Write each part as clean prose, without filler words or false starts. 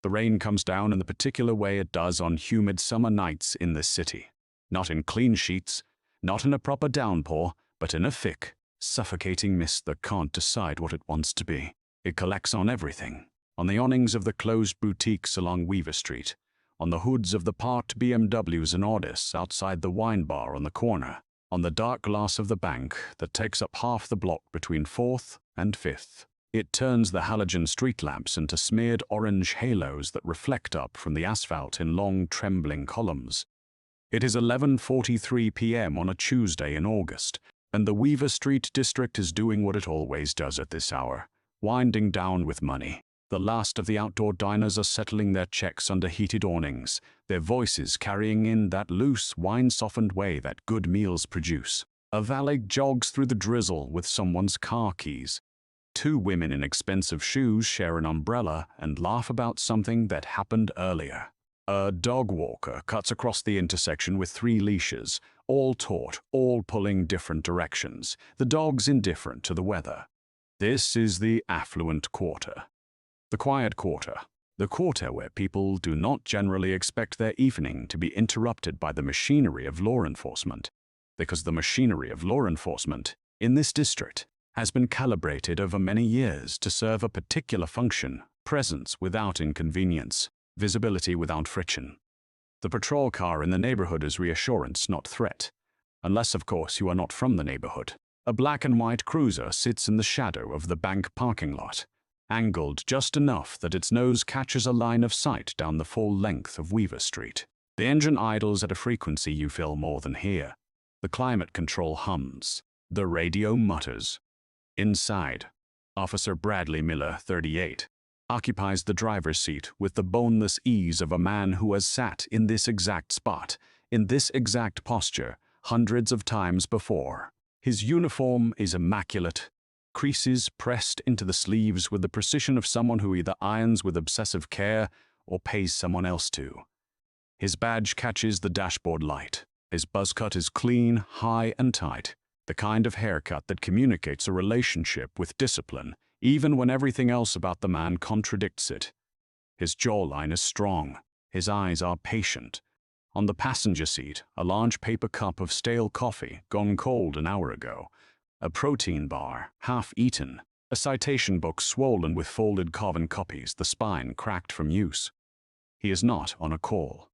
The rain comes down in the particular way it does on humid summer nights in this city. Not in clean sheets, not in a proper downpour, but in a thick, suffocating mist that can't decide what it wants to be. It collects on everything. On the awnings of the closed boutiques along Weaver Street, on the hoods of the parked BMWs and Audis outside the wine bar on the corner, on the dark glass of the bank that takes up half the block between 4th and 5th. It turns the halogen street lamps into smeared orange halos that reflect up from the asphalt in long, trembling columns. It is 11:43 p.m. on a Tuesday in August, and the Weaver Street district is doing what it always does at this hour, winding down with money. The last of the outdoor diners are settling their checks under heated awnings, their voices carrying in that loose, wine-softened way that good meals produce. A valet jogs through the drizzle with someone's car keys. 2 women in expensive shoes share an umbrella and laugh about something that happened earlier. A dog walker cuts across the intersection with 3 leashes, all taut, all pulling different directions, the dogs indifferent to the weather. This is the affluent quarter. The quiet quarter. The quarter where people do not generally expect their evening to be interrupted by the machinery of law enforcement, because the machinery of law enforcement in this district has been calibrated over many years to serve a particular function: presence without inconvenience, visibility without friction. The patrol car in the neighborhood is reassurance, not threat, unless of course you are not from the neighborhood. A black and white cruiser sits in the shadow of the bank parking lot, angled just enough that its nose catches a line of sight down the full length of Weaver Street. The engine idles at a frequency you feel more than hear. The climate control hums. The radio mutters. Inside, Officer Bradley Miller, 38, occupies the driver's seat with the boneless ease of a man who has sat in this exact spot, in this exact posture, hundreds of times before. His uniform is immaculate, creases pressed into the sleeves with the precision of someone who either irons with obsessive care or pays someone else to. His badge catches the dashboard light. His buzz cut is clean, high and tight, the kind of haircut that communicates a relationship with discipline, even when everything else about the man contradicts it. His jawline is strong. His eyes are patient. On the passenger seat, a large paper cup of stale coffee, gone cold an hour ago, a protein bar, half eaten, a citation book swollen with folded carbon copies, the spine cracked from use. He is not on a call.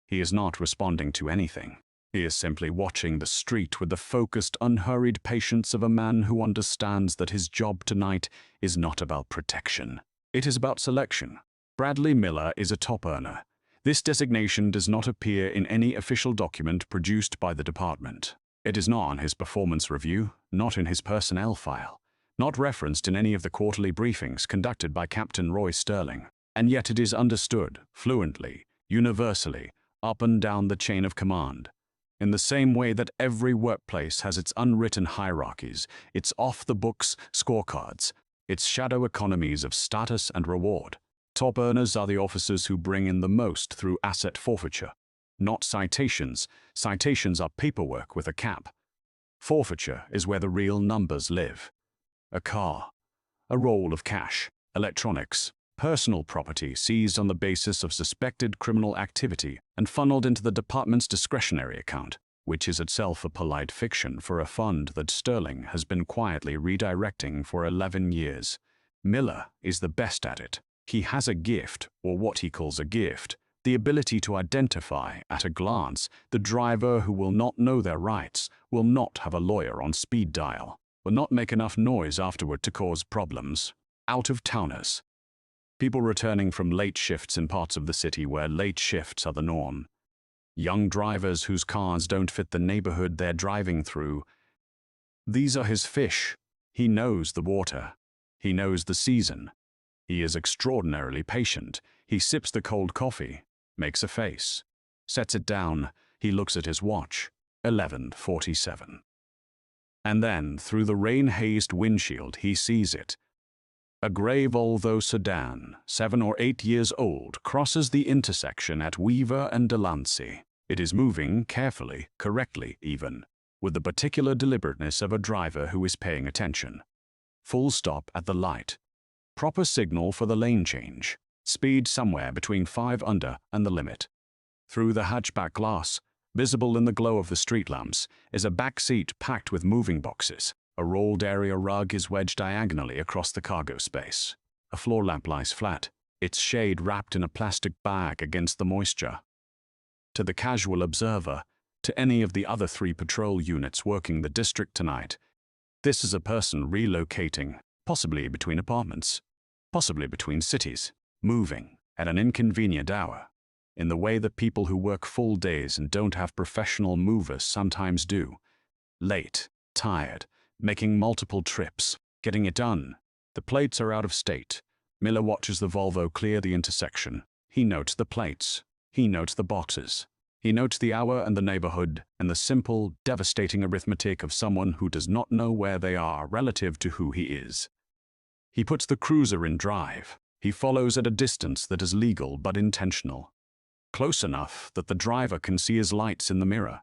He is not responding to anything. He is simply watching the street with the focused, unhurried patience of a man who understands that his job tonight is not about protection. It is about selection. Bradley Miller is a top earner. This designation does not appear in any official document produced by the department. It is not on his performance review, not in his personnel file, not referenced in any of the quarterly briefings conducted by Captain Roy Sterling. And yet it is understood, fluently, universally, up and down the chain of command. In the same way that every workplace has its unwritten hierarchies, its off-the-books scorecards, its shadow economies of status and reward. Top earners are the officers who bring in the most through asset forfeiture. Not citations. Citations are paperwork with a cap. Forfeiture is where the real numbers live. A car, a roll of cash, electronics, personal property seized on the basis of suspected criminal activity and funneled into the department's discretionary account, which is itself a polite fiction for a fund that Sterling has been quietly redirecting for 11 years. Miller is the best at it. He has a gift, or what he calls a gift, the ability to identify, at a glance, the driver who will not know their rights, will not have a lawyer on speed dial, will not make enough noise afterward to cause problems. Out-of-towners. People returning from late shifts in parts of the city where late shifts are the norm. Young drivers whose cars don't fit the neighborhood they're driving through. These are his fish. He knows the water. He knows the season. He is extraordinarily patient. He sips the cold coffee, makes a face, sets it down. He looks at his watch. 11:47. And then, through the rain-hazed windshield, he sees it. A gray Volvo sedan, 7 or 8 years old, crosses the intersection at Weaver and Delancey. It is moving carefully, correctly even, with the particular deliberateness of a driver who is paying attention. Full stop at the light. Proper signal for the lane change. Speed somewhere between 5 under and the limit. Through the hatchback glass, visible in the glow of the street lamps, is a back seat packed with moving boxes. A rolled area rug is wedged diagonally across the cargo space. A floor lamp lies flat, its shade wrapped in a plastic bag against the moisture. To the casual observer, to any of the other 3 patrol units working the district tonight, this is a person relocating, possibly between apartments, possibly between cities, moving at an inconvenient hour, in the way that people who work full days and don't have professional movers sometimes do. Late, tired, making multiple trips, getting it done. The plates are out of state. Miller watches the Volvo clear the intersection. He notes the plates. He notes the boxes. He notes the hour and the neighborhood and the simple, devastating arithmetic of someone who does not know where they are relative to who he is. He puts the cruiser in drive. He follows at a distance that is legal but intentional. Close enough that the driver can see his lights in the mirror.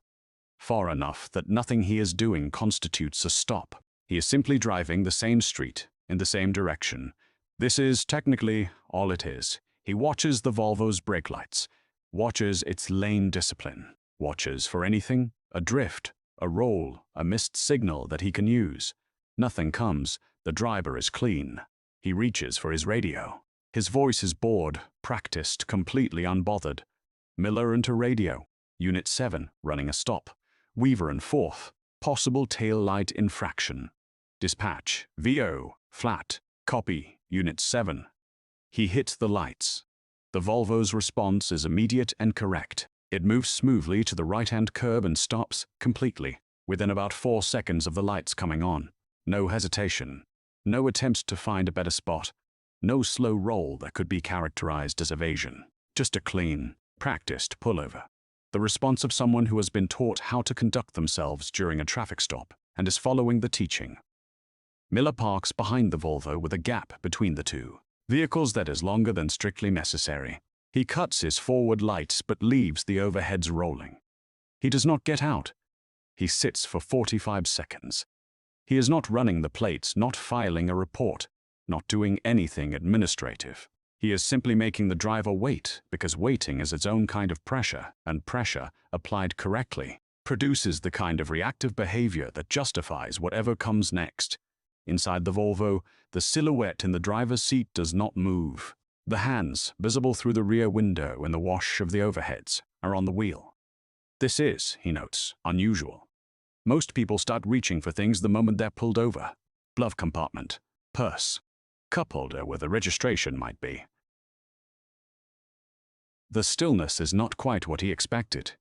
Far enough that nothing he is doing constitutes a stop. He is simply driving the same street, in the same direction. This is technically all it is. He watches the Volvo's brake lights, watches its lane discipline, watches for anything, a drift, a roll, a missed signal that he can use. Nothing comes. The driver is clean. He reaches for his radio. His voice is bored, practiced, completely unbothered. Miller into radio. Unit 7, running a stop. Weaver and 4th, possible tail light infraction. Dispatch, VO, flat, copy, Unit 7. He hits the lights. The Volvo's response is immediate and correct. It moves smoothly to the right-hand curb and stops completely, within about 4 seconds of the lights coming on. No hesitation. No attempt to find a better spot. No slow roll that could be characterized as evasion. Just a clean, practiced pullover. The response of someone who has been taught how to conduct themselves during a traffic stop and is following the teaching. Miller parks behind the Volvo with a gap between the two vehicles that is longer than strictly necessary. He cuts his forward lights but leaves the overheads rolling. He does not get out. He sits for 45 seconds. He is not running the plates, not filing a report, not doing anything administrative. He is simply making the driver wait, because waiting is its own kind of pressure, and pressure, applied correctly, produces the kind of reactive behavior that justifies whatever comes next. Inside the Volvo, the silhouette in the driver's seat does not move. The hands, visible through the rear window in the wash of the overheads, are on the wheel. This is, he notes, unusual. Most people start reaching for things the moment they're pulled over. Glove compartment, purse, cup holder where the registration might be. The stillness is not quite what he expected.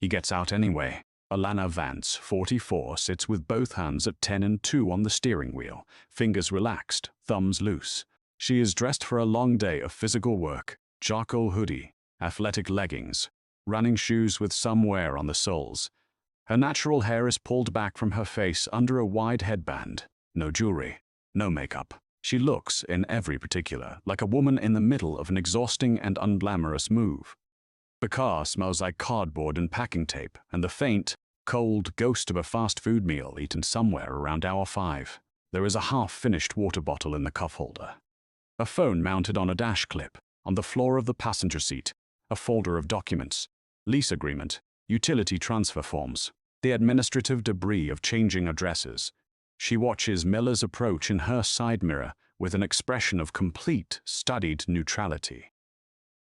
He gets out anyway. Alana Vance, 44, sits with both hands at 10 and 2 on the steering wheel, fingers relaxed, thumbs loose. She is dressed for a long day of physical work, charcoal hoodie, athletic leggings, running shoes with some wear on the soles. Her natural hair is pulled back from her face under a wide headband. No jewelry, no makeup. She looks, in every particular, like a woman in the middle of an exhausting and unglamorous move. The car smells like cardboard and packing tape, and the faint, cold ghost of a fast food meal eaten somewhere around hour 5. There is a half-finished water bottle in the cuff holder. A phone mounted on a dash clip, on the floor of the passenger seat, a folder of documents, lease agreement, utility transfer forms, the administrative debris of changing addresses. She watches Miller's approach in her side mirror with an expression of complete, studied neutrality.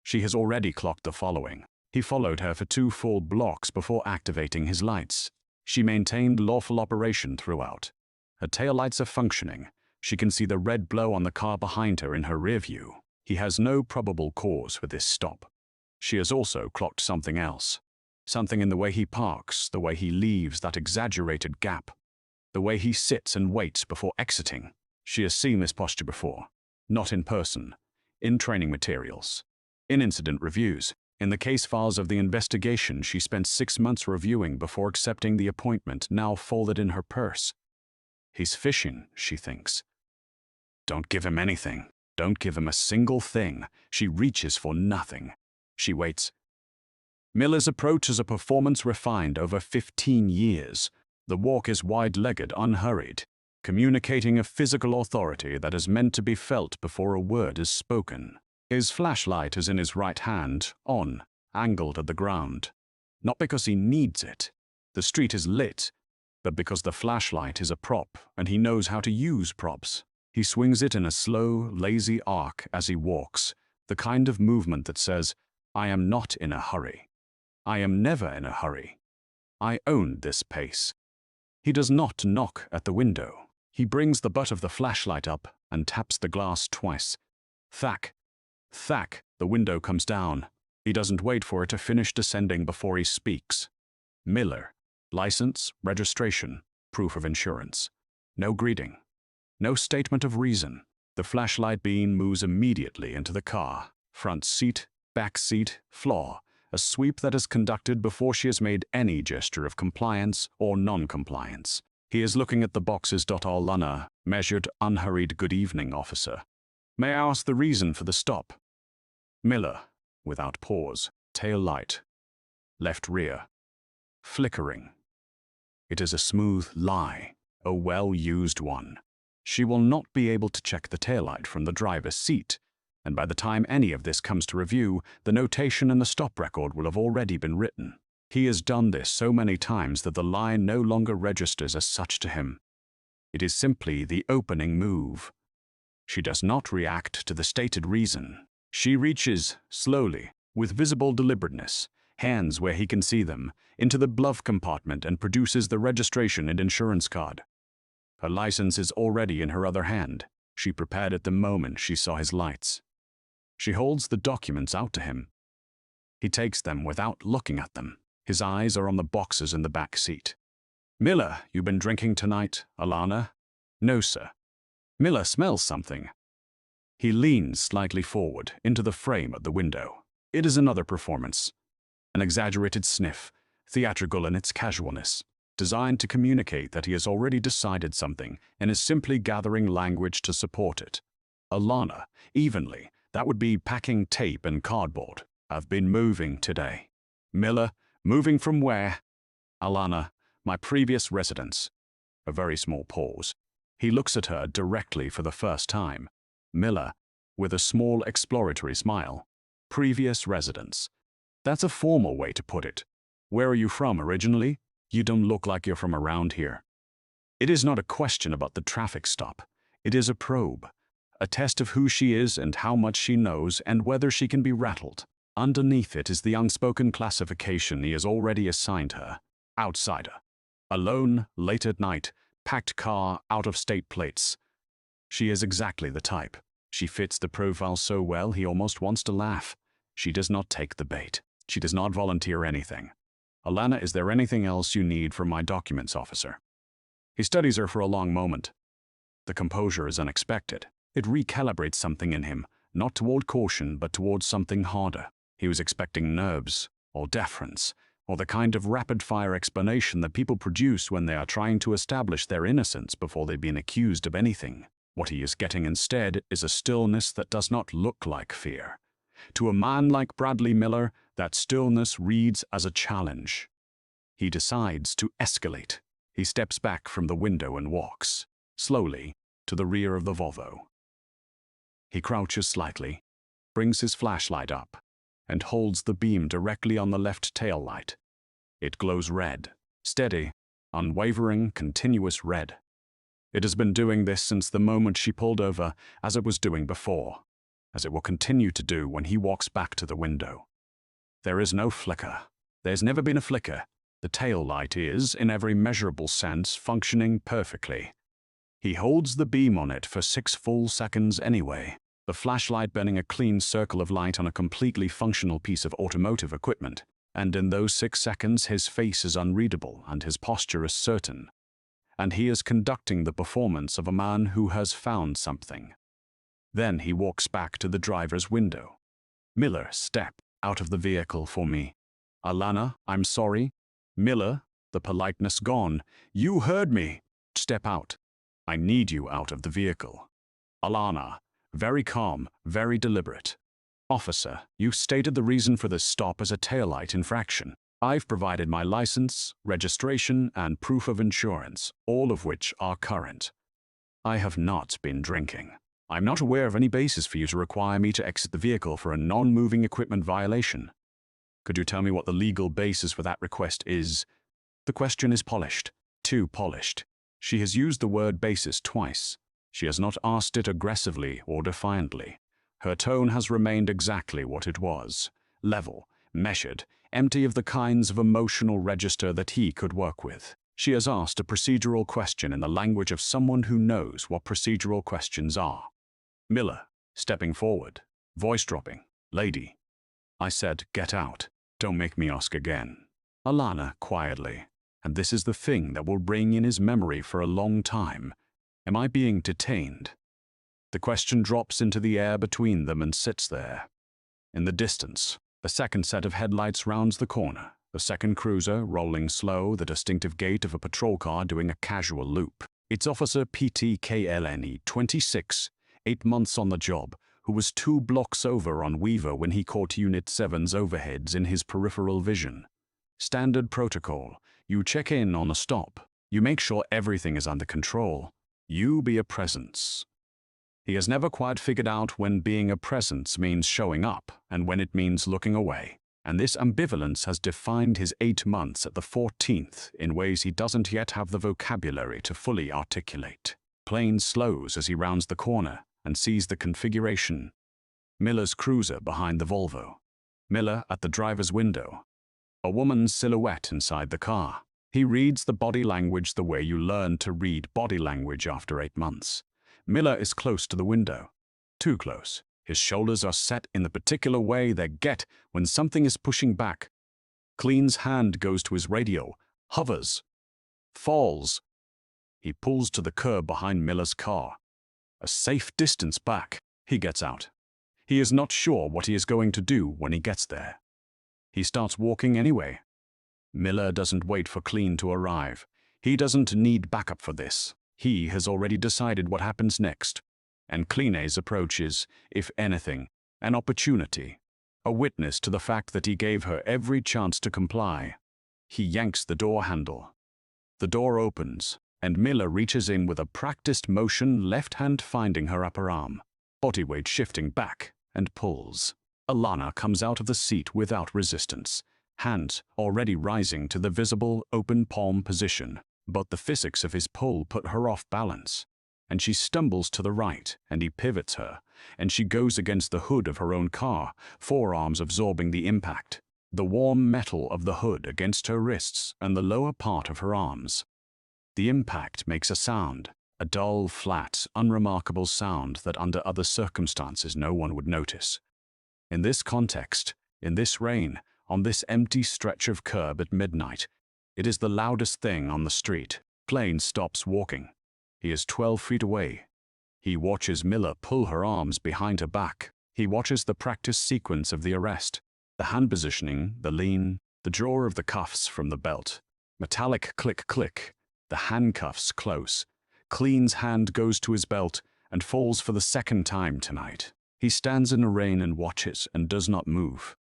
She has already clocked the following. He followed her for 2 full blocks before activating his lights. She maintained lawful operation throughout. Her taillights are functioning. She can see the red glow on the car behind her in her rear view. He has no probable cause for this stop. She has also clocked something else. Something in the way he parks, the way he leaves that exaggerated gap, the way he sits and waits before exiting. She has seen this posture before. Not in person. In training materials. In incident reviews. In the case files of the investigation she spent 6 months reviewing before accepting the appointment, now folded in her purse. He's fishing, she thinks. Don't give him anything. Don't give him a single thing. She reaches for nothing. She waits. Miller's approach is a performance refined over 15 years. The walk is wide-legged, unhurried, communicating a physical authority that is meant to be felt before a word is spoken. His flashlight is in his right hand, on, angled at the ground. Not because he needs it. The street is lit, but because the flashlight is a prop and he knows how to use props. He swings it in a slow, lazy arc as he walks, the kind of movement that says, I am not in a hurry. I am never in a hurry. I own this pace. He does not knock at the window. He brings the butt of the flashlight up and taps the glass twice. Thack. Thack. The window comes down. He doesn't wait for it to finish descending before he speaks. Miller. License, registration, proof of insurance. No greeting. No statement of reason. The flashlight beam moves immediately into the car. Front seat, back seat, floor. A sweep that is conducted before she has made any gesture of compliance or non-compliance. He is looking at the boxes. Alana, measured, unhurried good evening, officer. May I ask the reason for the stop? Miller, without pause, tail light. Left rear. Flickering. It is a smooth lie, a well-used one. She will not be able to check the taillight from the driver's seat, and by the time any of this comes to review, the notation in the stop record will have already been written. He has done this so many times that the lie no longer registers as such to him. It is simply the opening move. She does not react to the stated reason. She reaches, slowly, with visible deliberateness, hands where he can see them, into the glove compartment and produces the registration and insurance card. Her license is already in her other hand. She prepared it the moment she saw his lights. She holds the documents out to him. He takes them without looking at them. His eyes are on the boxes in the back seat. Miller, you been drinking tonight, Alana? No, sir. Miller smells something. He leans slightly forward into the frame of the window. It is another performance. An exaggerated sniff, theatrical in its casualness, designed to communicate that he has already decided something and is simply gathering language to support it. Alana, evenly, that would be packing tape and cardboard. I've been moving today. Miller, moving from where? Alana, my previous residence. A very small pause. He looks at her directly for the first time. Miller, with a small exploratory smile. Previous residence. That's a formal way to put it. Where are you from originally? You don't look like you're from around here. It is not a question about the traffic stop. It is a probe. A test of who she is and how much she knows and whether she can be rattled. Underneath it is the unspoken classification he has already assigned her. Outsider. Alone, late at night, packed car, out-of-state plates. She is exactly the type. She fits the profile so well he almost wants to laugh. She does not take the bait. She does not volunteer anything. Alana, is there anything else you need from my documents, officer? He studies her for a long moment. The composure is unexpected. It recalibrates something in him, not toward caution, but towards something harder. He was expecting nerves, or deference, or the kind of rapid-fire explanation that people produce when they are trying to establish their innocence before they've been accused of anything. What he is getting instead is a stillness that does not look like fear. To a man like Bradley Miller, that stillness reads as a challenge. He decides to escalate. He steps back from the window and walks, slowly, to the rear of the Volvo. He crouches slightly, brings his flashlight up, and holds the beam directly on the left tail light. It glows red, steady, unwavering, continuous red. It has been doing this since the moment she pulled over, as it was doing before, as it will continue to do when he walks back to the window. There is no flicker. There's never been a flicker. The tail light is, in every measurable sense, functioning perfectly. He holds the beam on it for 6 full seconds anyway, the flashlight burning a clean circle of light on a completely functional piece of automotive equipment. And in those 6 seconds, his face is unreadable and his posture is certain. And he is conducting the performance of a man who has found something. Then he walks back to the driver's window. Miller, step out of the vehicle for me. Alana, I'm sorry. Miller, the politeness gone. You heard me. Step out. I need you out of the vehicle. Alana, very calm, very deliberate. Officer, you stated the reason for this stop as a taillight infraction. I've provided my license, registration, and proof of insurance, all of which are current. I have not been drinking. I'm not aware of any basis for you to require me to exit the vehicle for a non-moving equipment violation. Could you tell me what the legal basis for that request is? The question is polished. Too polished. She has used the word basis twice. She has not asked it aggressively or defiantly. Her tone has remained exactly what it was. Level, measured, empty of the kinds of emotional register that he could work with. She has asked a procedural question in the language of someone who knows what procedural questions are. Miller, stepping forward, voice dropping. Lady. I said, get out. Don't make me ask again. Alana, quietly. And this is the thing that will ring in his memory for a long time. Am I being detained? The question drops into the air between them and sits there. In the distance, the second set of headlights rounds the corner. The second cruiser, rolling slow, the distinctive gait of a patrol car doing a casual loop. It's Officer PTKLNE, 26, 8 months on the job, who was 2 blocks over on Weaver when he caught Unit 7's overheads in his peripheral vision. Standard protocol. You check in on a stop. You make sure everything is under control. You be a presence. He has never quite figured out when being a presence means showing up and when it means looking away. And this ambivalence has defined his 8 months at the 14th in ways he doesn't yet have the vocabulary to fully articulate. Plane slows as he rounds the corner and sees the configuration. Miller's cruiser behind the Volvo. Miller at the driver's window. A woman's silhouette inside the car. He reads the body language the way you learn to read body language after 8 months. Miller is close to the window. Too close. His shoulders are set in the particular way they get when something is pushing back. Clean's hand goes to his radio, hovers, falls. He pulls to the curb behind Miller's car. A safe distance back, he gets out. He is not sure what he is going to do when he gets there. He starts walking anyway. Miller doesn't wait for Clean to arrive. He doesn't need backup for this. He has already decided what happens next. And Clean's approach is, if anything, an opportunity, a witness to the fact that he gave her every chance to comply. He yanks the door handle. The door opens, and Miller reaches in with a practiced motion, left hand finding her upper arm, body weight shifting back, and pulls. Alana comes out of the seat without resistance, hands already rising to the visible open palm position, but the physics of his pull put her off balance. And she stumbles to the right, and he pivots her, and she goes against the hood of her own car, forearms absorbing the impact, the warm metal of the hood against her wrists and the lower part of her arms. The impact makes a sound, a dull, flat, unremarkable sound that under other circumstances no one would notice. In this context, in this rain, on this empty stretch of curb at midnight, it is the loudest thing on the street. Plane stops walking. He is 12 feet away. He watches Miller pull her arms behind her back. He watches the practice sequence of the arrest. The hand positioning, the lean, the draw of the cuffs from the belt. Metallic click-click. The handcuffs close. Clean's hand goes to his belt and falls for the second time tonight. He stands in the rain and watches and does not move.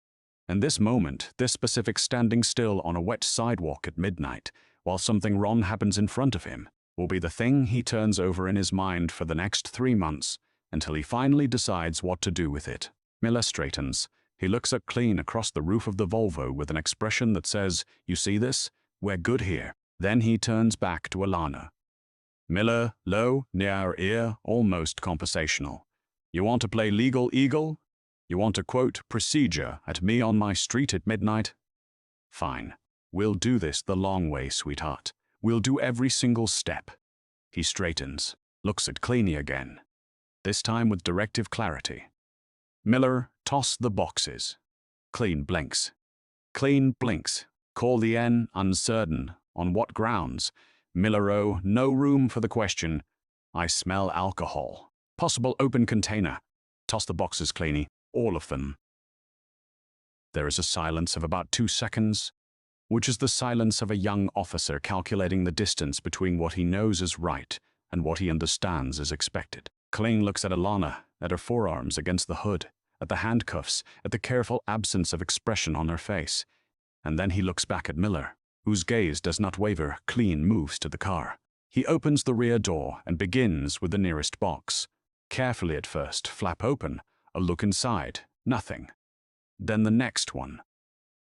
And this moment, this specific standing still on a wet sidewalk at midnight, while something wrong happens in front of him, will be the thing he turns over in his mind for the next 3 months, until he finally decides what to do with it. Miller straightens. He looks at Clean across the roof of the Volvo with an expression that says, "You see this? We're good here." Then he turns back to Alana. Miller, low, near ear, almost conversational. "You want to play legal eagle? You want to quote procedure at me on my street at midnight? Fine. We'll do this the long way, sweetheart. We'll do every single step." He straightens, looks at Cleany again, this time with directive clarity. "Miller, toss the boxes." Clean blinks. Clean blinks. Call the N, uncertain. On what grounds? Miller, oh, no room for the question. "I smell alcohol. Possible open container." "Toss the boxes, Cleany. All of them." There is a silence of about 2 seconds, which is the silence of a young officer calculating the distance between what he knows is right and what he understands is expected. Clean looks at Alana, at her forearms against the hood, at the handcuffs, at the careful absence of expression on her face. And then he looks back at Miller, whose gaze does not waver. Clean moves to the car. He opens the rear door and begins with the nearest box. Carefully at first, flap open, a look inside, nothing. Then the next one,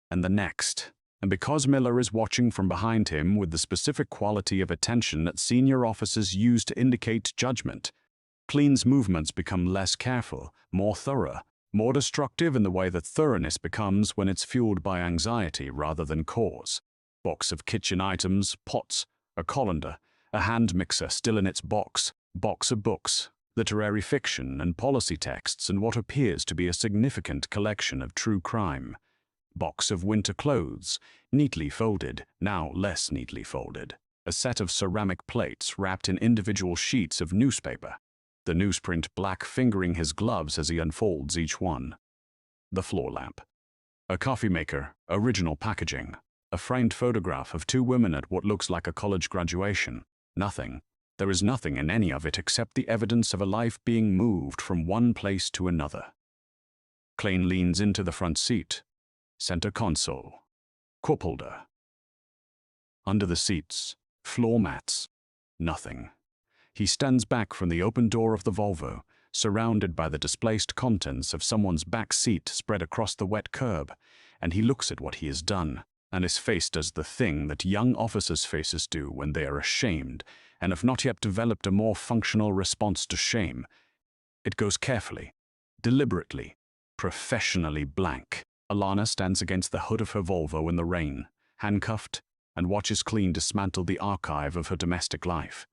and the next. And because Miller is watching from behind him with the specific quality of attention that senior officers use to indicate judgment, Clean's movements become less careful, more thorough, more destructive in the way that thoroughness becomes when it's fueled by anxiety rather than cause. Box of kitchen items, pots, a colander, a hand mixer still in its box of books, literary fiction and policy texts, and what appears to be a significant collection of true crime. Box of winter clothes, neatly folded, now less neatly folded. A set of ceramic plates wrapped in individual sheets of newspaper, the newsprint black fingering his gloves as he unfolds each one. The floor lamp. A coffee maker, original packaging. A framed photograph of two women at what looks like a college graduation. Nothing. There is nothing in any of it except the evidence of a life being moved from one place to another. Clean leans into the front seat. Center console. Cup holder. Under the seats, floor mats. Nothing. He stands back from the open door of the Volvo, surrounded by the displaced contents of someone's back seat spread across the wet curb, and he looks at what he has done, and his face does the thing that young officers' faces do when they are ashamed and have not yet developed a more functional response to shame. It goes carefully, deliberately, professionally blank. Alana stands against the hood of her Volvo in the rain, handcuffed, and watches Clean dismantle the archive of her domestic life.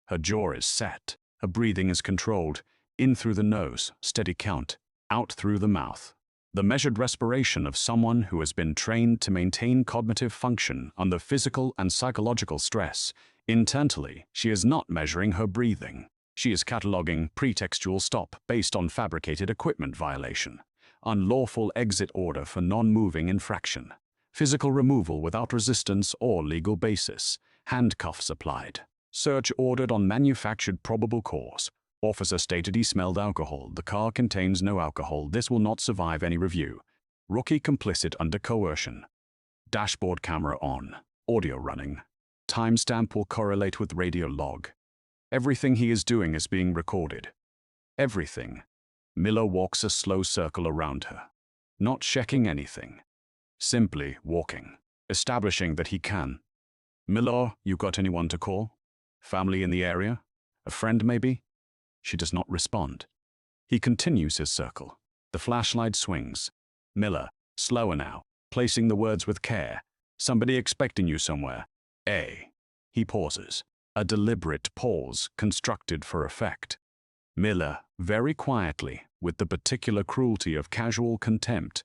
Her jaw is set, her breathing is controlled, in through the nose, steady count, out through the mouth. The measured respiration of someone who has been trained to maintain cognitive function under physical and psychological stress. Internally, she is not measuring her breathing. She is cataloging pretextual stop based on fabricated equipment violation, unlawful exit order for non-moving infraction, physical removal without resistance or legal basis, handcuffs applied, search ordered on manufactured probable cause. Officer stated he smelled alcohol. The car contains no alcohol. This will not survive any review. Rookie complicit under coercion. Dashboard camera on. Audio running. Timestamp will correlate with radio log. Everything he is doing is being recorded. Everything. Miller walks a slow circle around her. Not checking anything. Simply walking. Establishing that he can. Miller, you got anyone to call? Family in the area? A friend maybe? She does not respond. He continues his circle. The flashlight swings. Miller, slower now, placing the words with care. Somebody expecting you somewhere. A. He pauses. A deliberate pause constructed for effect. Miller, very quietly, with the particular cruelty of casual contempt.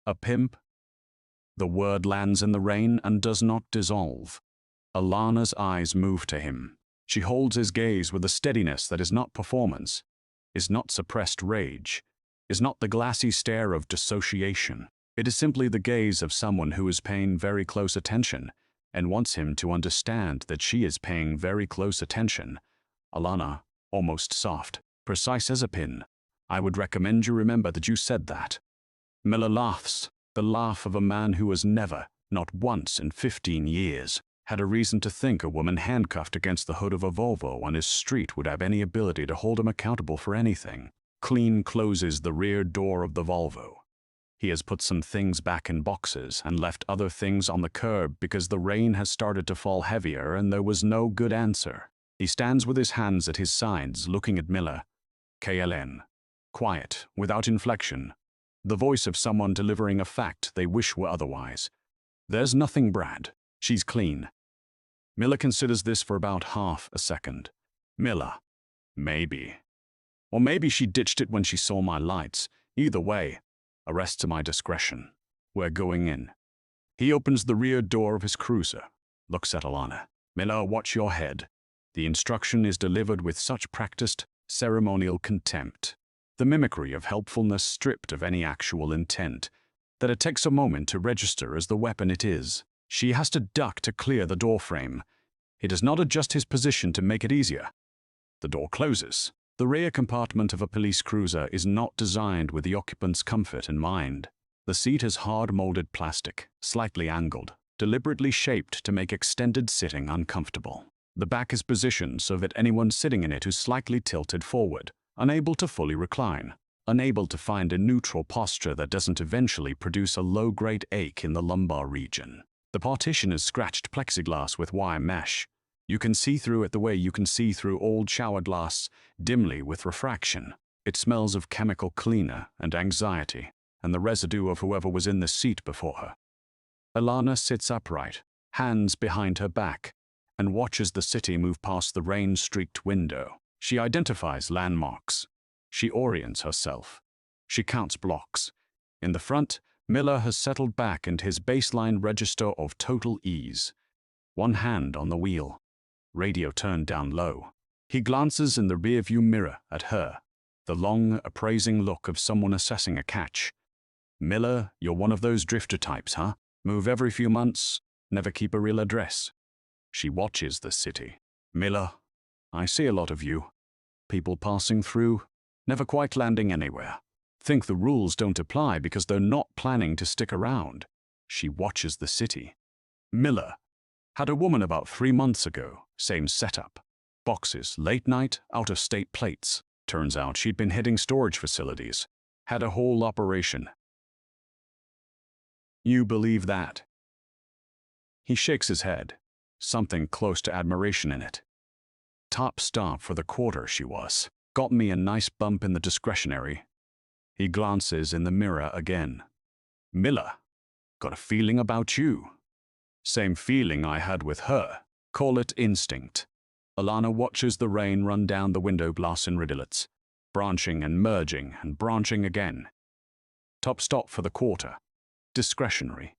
A pimp? The word lands in the rain and does not dissolve. Alana's eyes move to him. She holds his gaze with a steadiness that is not performance, is not suppressed rage, is not the glassy stare of dissociation. It is simply the gaze of someone who is paying very close attention and wants him to understand that she is paying very close attention. Alana, almost soft, precise as a pin. I would recommend you remember that you said that. Miller laughs, the laugh of a man who has never, not once in 15 years, had a reason to think a woman handcuffed against the hood of a Volvo on his street would have any ability to hold him accountable for anything. Clean closes the rear door of the Volvo. He has put some things back in boxes and left other things on the curb because the rain has started to fall heavier and there was no good answer. He stands with his hands at his sides looking at Miller. KLN. Quiet, without inflection. The voice of someone delivering a fact they wish were otherwise. There's nothing, Brad. She's clean. Miller considers this for about half a second. Miller. Maybe. Or maybe she ditched it when she saw my lights. Either way, arrest to my discretion. We're going in. He opens the rear door of his cruiser, looks at Alana. Miller, watch your head. The instruction is delivered with such practiced, ceremonial contempt, the mimicry of helpfulness stripped of any actual intent, that it takes a moment to register as the weapon it is. She has to duck to clear the doorframe. He does not adjust his position to make it easier. The door closes. The rear compartment of a police cruiser is not designed with the occupant's comfort in mind. The seat is hard-molded plastic, slightly angled, deliberately shaped to make extended sitting uncomfortable. The back is positioned so that anyone sitting in it is slightly tilted forward, unable to fully recline, unable to find a neutral posture that doesn't eventually produce a low-grade ache in the lumbar region. The partition is scratched plexiglass with wire mesh. You can see through it the way you can see through old shower glass, dimly with refraction. It smells of chemical cleaner and anxiety, and the residue of whoever was in the seat before her. Alana sits upright, hands behind her back, and watches the city move past the rain-streaked window. She identifies landmarks. She orients herself. She counts blocks. In the front, Miller has settled back into his baseline register of total ease. One hand on the wheel. Radio turned down low. He glances in the rearview mirror at her, the long, appraising look of someone assessing a catch. Miller, you're one of those drifter types, huh? Move every few months, never keep a real address. She watches the city. Miller, I see a lot of you. People passing through, never quite landing anywhere. Think the rules don't apply because they're not planning to stick around. She watches the city. Miller had a woman about 3 months ago, same setup. Boxes, late night, out-of-state plates. Turns out she'd been hitting storage facilities. Had a whole operation. You believe that? He shakes his head, something close to admiration in it. Top stop for the quarter she was. Got me a nice bump in the discretionary. He glances in the mirror again. Miller, got a feeling about you. Same feeling I had with her. Call it instinct. Alana watches the rain run down the window glass in rivulets, branching and merging and branching again. Top stop for the quarter. Discretionary.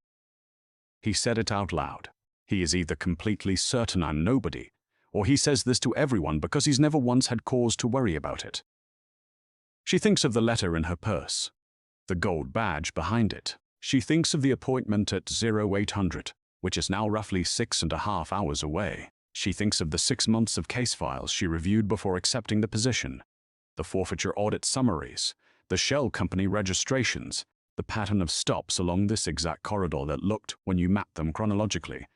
He said it out loud. He is either completely certain I'm nobody, or he says this to everyone because he's never once had cause to worry about it. She thinks of the letter in her purse, the gold badge behind it. She thinks of the appointment at 0800, which is now roughly 6.5 hours away. She thinks of the 6 months of case files she reviewed before accepting the position, the forfeiture audit summaries, the shell company registrations, the pattern of stops along this exact corridor that looked, when you mapped them chronologically,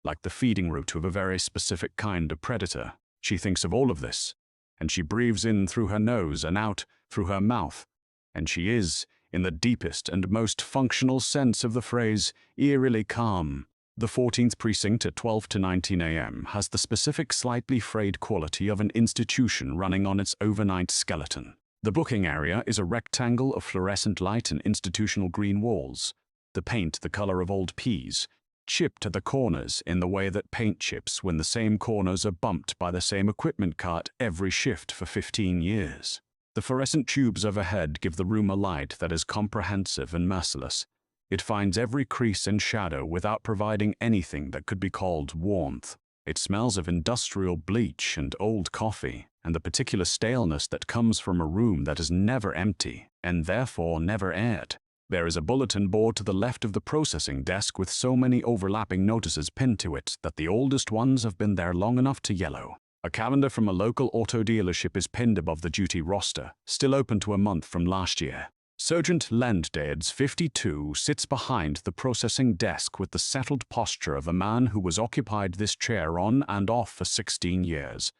like the feeding route of a very specific kind of predator. She thinks of all of this, and she breathes in through her nose and out through her mouth, and she is, in the deepest and most functional sense of the phrase, eerily calm. The 14th precinct at 12 to 19 a.m. has the specific slightly frayed quality of an institution running on its overnight skeleton. The booking area is a rectangle of fluorescent light and institutional green walls, the paint the color of old peas, chipped at the corners in the way that paint chips when the same corners are bumped by the same equipment cart every shift for 15 years. The fluorescent tubes overhead give the room a light that is comprehensive and merciless. It finds every crease and shadow without providing anything that could be called warmth. It smells of industrial bleach and old coffee, and the particular staleness that comes from a room that is never empty, and therefore never aired. There is a bulletin board to the left of the processing desk with so many overlapping notices pinned to it that the oldest ones have been there long enough to yellow. A calendar from a local auto dealership is pinned above the duty roster, still open to a month from last year. Sergeant Landdads, 52, sits behind the processing desk with the settled posture of a man who was occupied this chair on and off for 16 years.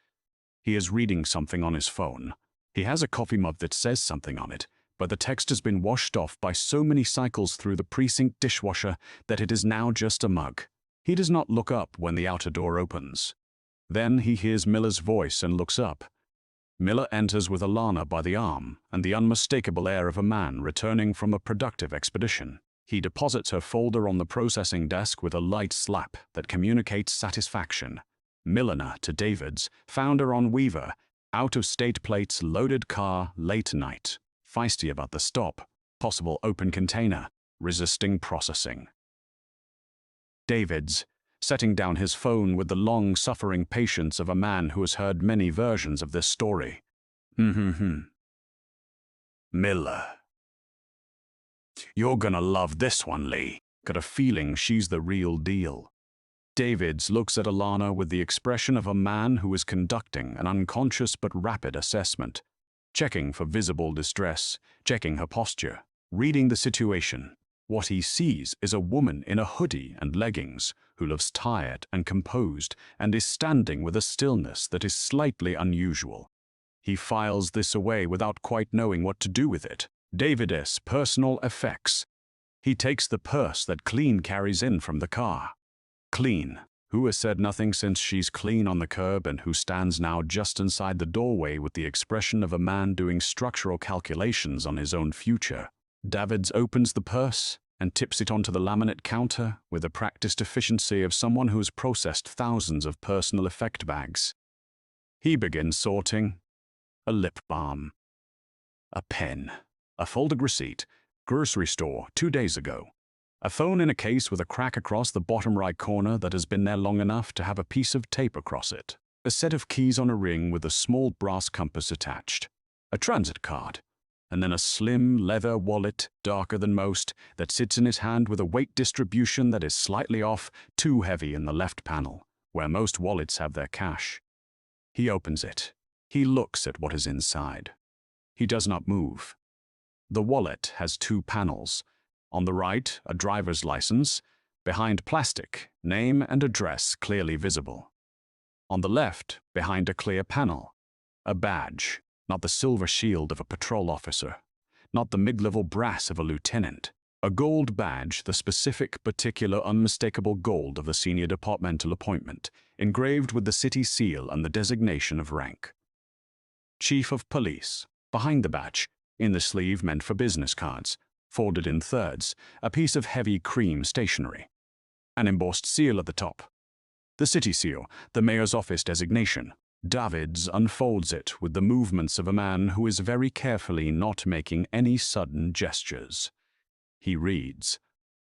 He is reading something on his phone. He has a coffee mug that says something on it, but the text has been washed off by so many cycles through the precinct dishwasher that it is now just a mug. He does not look up when the outer door opens. Then he hears Miller's voice and looks up. Miller enters with Alana by the arm and the unmistakable air of a man returning from a productive expedition. He deposits her folder on the processing desk with a light slap that communicates satisfaction. Milliner to Davids, founder on Weaver, out-of-state plates, loaded car, late night. Feisty about the stop, possible open container, resisting processing. Davids, setting down his phone with the long-suffering patience of a man who has heard many versions of this story. Miller. You're gonna love this one, Lee. Got a feeling she's the real deal. Davids looks at Alana with the expression of a man who is conducting an unconscious but rapid assessment, checking for visible distress, checking her posture, reading the situation. What he sees is a woman in a hoodie and leggings who looks tired and composed and is standing with a stillness that is slightly unusual. He files this away without quite knowing what to do with it. David's personal effects. He takes the purse that Clean carries in from the car. Clean, who has said nothing since she's clean on the curb and who stands now just inside the doorway with the expression of a man doing structural calculations on his own future. Davids opens the purse and tips it onto the laminate counter with the practiced efficiency of someone who has processed thousands of personal effect bags. He begins sorting. A lip balm. A pen. A folded receipt. Grocery store 2 days ago. A phone in a case with a crack across the bottom right corner that has been there long enough to have a piece of tape across it. A set of keys on a ring with a small brass compass attached. A transit card. And then a slim leather wallet, darker than most, that sits in his hand with a weight distribution that is slightly off, too heavy in the left panel, where most wallets have their cash. He opens it. He looks at what is inside. He does not move. The wallet has 2 panels. On the right, a driver's license. Behind plastic, name and address clearly visible. On the left, behind a clear panel, a badge, not the silver shield of a patrol officer, not the mid-level brass of a lieutenant. A gold badge, the specific, particular, unmistakable gold of the senior departmental appointment, engraved with the city seal and the designation of rank. Chief of Police. Behind the badge, in the sleeve meant for business cards, folded in thirds, a piece of heavy cream stationery. An embossed seal at the top. The city seal, the mayor's office designation. Davids unfolds it with the movements of a man who is very carefully not making any sudden gestures. He reads.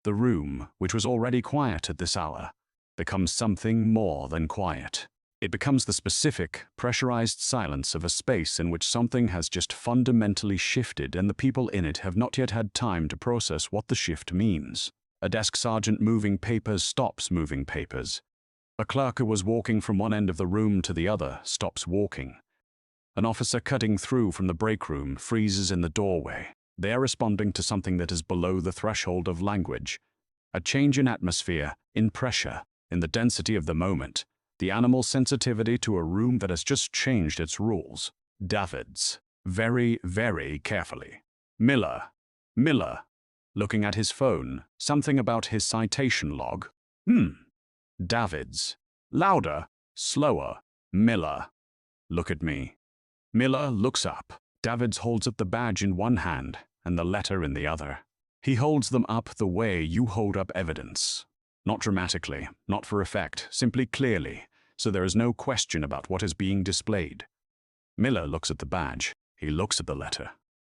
The room, which was already quiet at this hour, becomes something more than quiet. It becomes the specific, pressurized silence of a space in which something has just fundamentally shifted and the people in it have not yet had time to process what the shift means. A desk sergeant moving papers stops moving papers. A clerk who was walking from one end of the room to the other stops walking. An officer cutting through from the break room freezes in the doorway. They are responding to something that is below the threshold of language. A change in atmosphere, in pressure, in the density of the moment. The animal sensitivity to a room that has just changed its rules. Davids. Very, very carefully. Miller. Looking at his phone. Something about his citation log. Davids. Louder. Slower. Miller. Look at me. Miller looks up. Davids holds up the badge in one hand and the letter in the other. He holds them up the way you hold up evidence. Not dramatically, not for effect, simply clearly, so there is no question about what is being displayed. Miller looks at the badge. He looks at the letter.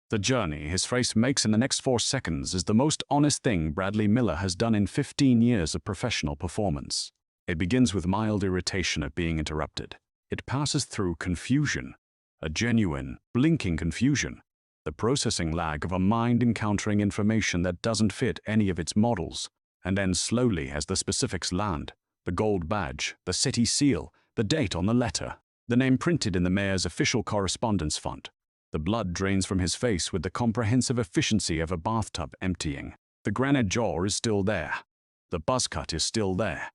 The journey his face makes in the next 4 seconds is the most honest thing Bradley Miller has done in 15 years of professional performance. It begins with mild irritation at being interrupted. It passes through confusion, a genuine, blinking confusion, the processing lag of a mind encountering information that doesn't fit any of its models. And then slowly as the specifics land, the gold badge, the city seal, the date on the letter, the name printed in the mayor's official correspondence font. The blood drains from his face with the comprehensive efficiency of a bathtub emptying. The granite jaw is still there. The buzz cut is still there.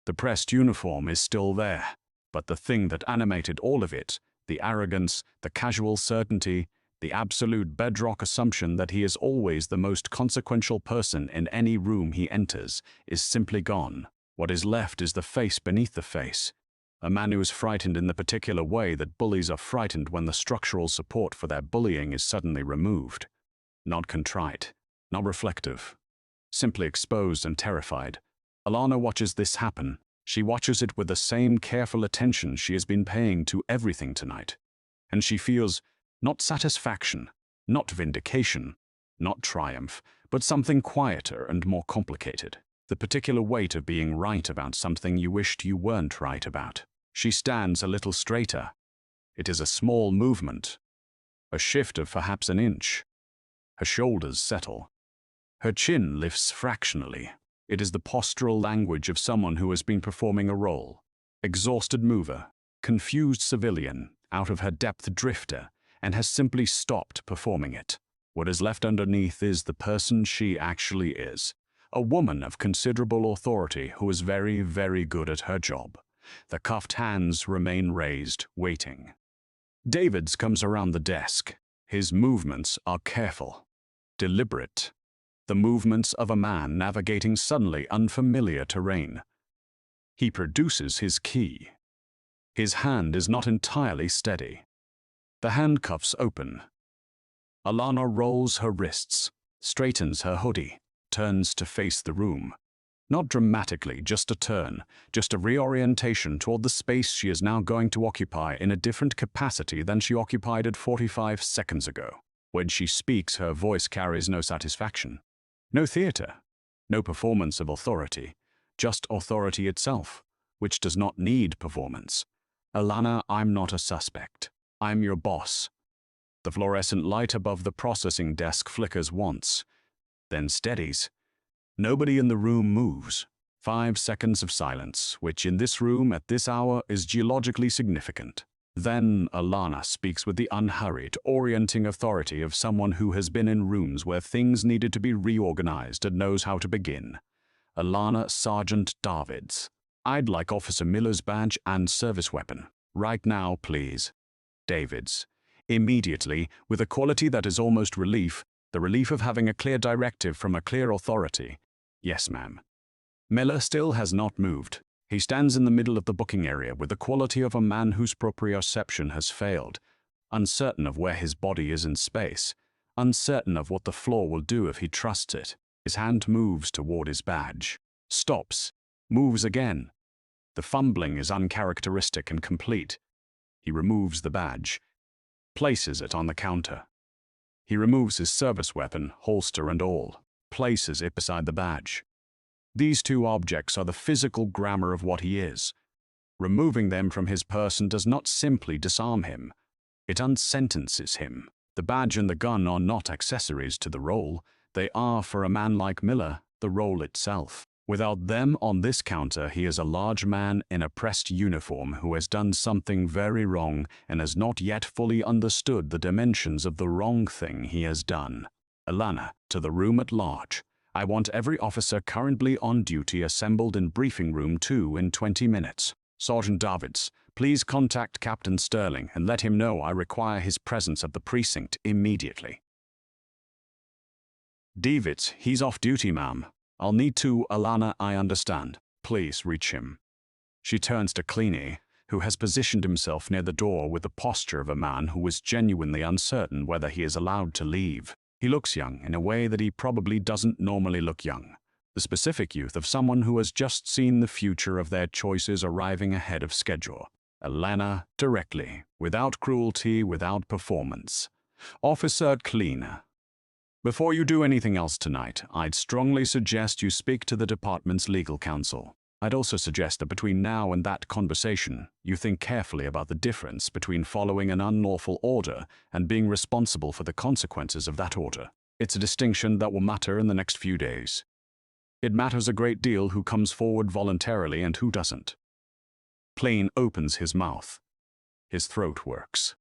The pressed uniform is still there. But the thing that animated all of it, the arrogance, the casual certainty, the absolute bedrock assumption that he is always the most consequential person in any room he enters, is simply gone. What is left is the face beneath the face. A man who is frightened in the particular way that bullies are frightened when the structural support for their bullying is suddenly removed. Not contrite, not reflective. Simply exposed and terrified. Alana watches this happen. She watches it with the same careful attention she has been paying to everything tonight. And she feels not satisfaction, not vindication, not triumph, but something quieter and more complicated. The particular weight of being right about something you wished you weren't right about. She stands a little straighter. It is a small movement, a shift of perhaps an inch. Her shoulders settle. Her chin lifts fractionally. It is the postural language of someone who has been performing a role. Exhausted mover, confused civilian, out of her depth drifter, and has simply stopped performing it. What is left underneath is the person she actually is. A woman of considerable authority who is very, very good at her job. The cuffed hands remain raised, waiting. Davids comes around the desk. His movements are careful, deliberate, the movements of a man navigating suddenly unfamiliar terrain. He produces his key. His hand is not entirely steady. The handcuffs open. Alana rolls her wrists, straightens her hoodie, turns to face the room. Not dramatically, just a turn, just a reorientation toward the space she is now going to occupy in a different capacity than she occupied it 45 seconds ago. When she speaks, her voice carries no satisfaction. No theater, no performance of authority, just authority itself, which does not need performance. Alana, I'm not a suspect. I'm your boss. The fluorescent light above the processing desk flickers once, then steadies. Nobody in the room moves. 5 seconds of silence, which in this room at this hour is geologically significant. Then Alana speaks with the unhurried, orienting authority of someone who has been in rooms where things needed to be reorganized and knows how to begin. Alana, Sergeant Davids. I'd like Officer Miller's badge and service weapon. Right now, please. Davids. Immediately, with a quality that is almost relief, the relief of having a clear directive from a clear authority. Yes, ma'am. Miller still has not moved. He stands in the middle of the booking area with the quality of a man whose proprioception has failed, uncertain of where his body is in space, uncertain of what the floor will do if he trusts it. His hand moves toward his badge, stops, moves again. The fumbling is uncharacteristic and complete. He removes the badge, places it on the counter. He removes his service weapon, holster and all, places it beside the badge. These two objects are the physical grammar of what he is. Removing them from his person does not simply disarm him. It unsentences him. The badge and the gun are not accessories to the role. They are, for a man like Miller, the role itself. Without them on this counter, he is a large man in a pressed uniform who has done something very wrong and has not yet fully understood the dimensions of the wrong thing he has done. Alana, to the room at large. I want every officer currently on duty assembled in briefing room 2 in 20 minutes. Sergeant Davids, please contact Captain Sterling and let him know I require his presence at the precinct immediately. Davids, he's off duty, ma'am. I'll need to, Alana, I understand. Please reach him. She turns to Cleany, who has positioned himself near the door with the posture of a man who is genuinely uncertain whether he is allowed to leave. He looks young in a way that he probably doesn't normally look young. The specific youth of someone who has just seen the future of their choices arriving ahead of schedule. Alana, directly, without cruelty, without performance. Officer Cleaner. Before you do anything else tonight, I'd strongly suggest you speak to the department's legal counsel. I'd also suggest that between now and that conversation, you think carefully about the difference between following an unlawful order and being responsible for the consequences of that order. It's a distinction that will matter in the next few days. It matters a great deal who comes forward voluntarily and who doesn't. Plain opens his mouth. His throat works.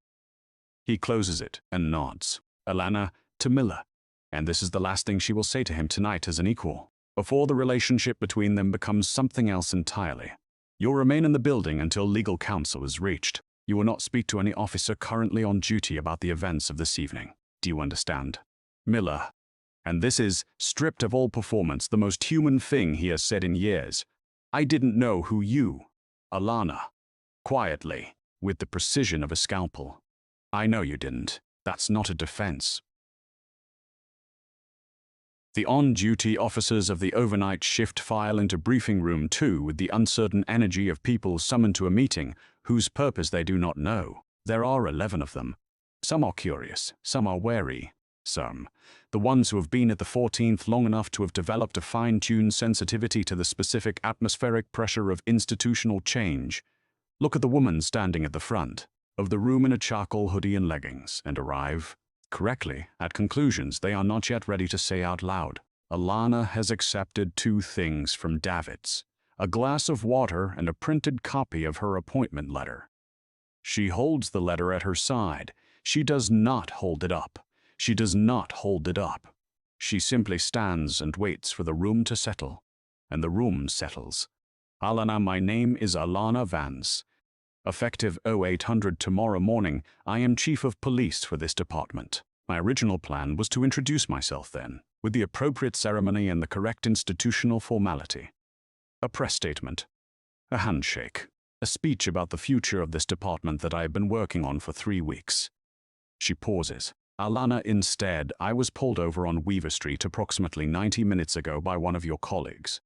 He closes it and nods. Alana, to Miller. And this is the last thing she will say to him tonight as an equal, before the relationship between them becomes something else entirely. You'll remain in the building until legal counsel is reached. You will not speak to any officer currently on duty about the events of this evening. Do you understand? Miller. And this is, stripped of all performance, the most human thing he has said in years. I didn't know who you, Alana. Quietly, with the precision of a scalpel. I know you didn't. That's not a defense. The on-duty officers of the overnight shift file into briefing room 2 with the uncertain energy of people summoned to a meeting whose purpose they do not know. There are 11 of them. Some are curious, some are wary. Some, the ones who have been at the 14th long enough to have developed a fine-tuned sensitivity to the specific atmospheric pressure of institutional change, look at the woman standing at the front of the room in a charcoal hoodie and leggings and arrive, correctly, at conclusions they are not yet ready to say out loud. Alana has accepted 2 things from Davids, a glass of water and a printed copy of her appointment letter. She holds the letter at her side. She does not hold it up. She does not hold it up. She simply stands and waits for the room to settle. And the room settles. Alana, my name is Alana Vance. Effective 0800 tomorrow morning, I am Chief of Police for this department. My original plan was to introduce myself then, with the appropriate ceremony and the correct institutional formality. A press statement, a handshake, a speech about the future of this department that I have been working on for 3 weeks. She pauses. Alana, instead, I was pulled over on Weaver Street approximately 90 minutes ago by one of your colleagues.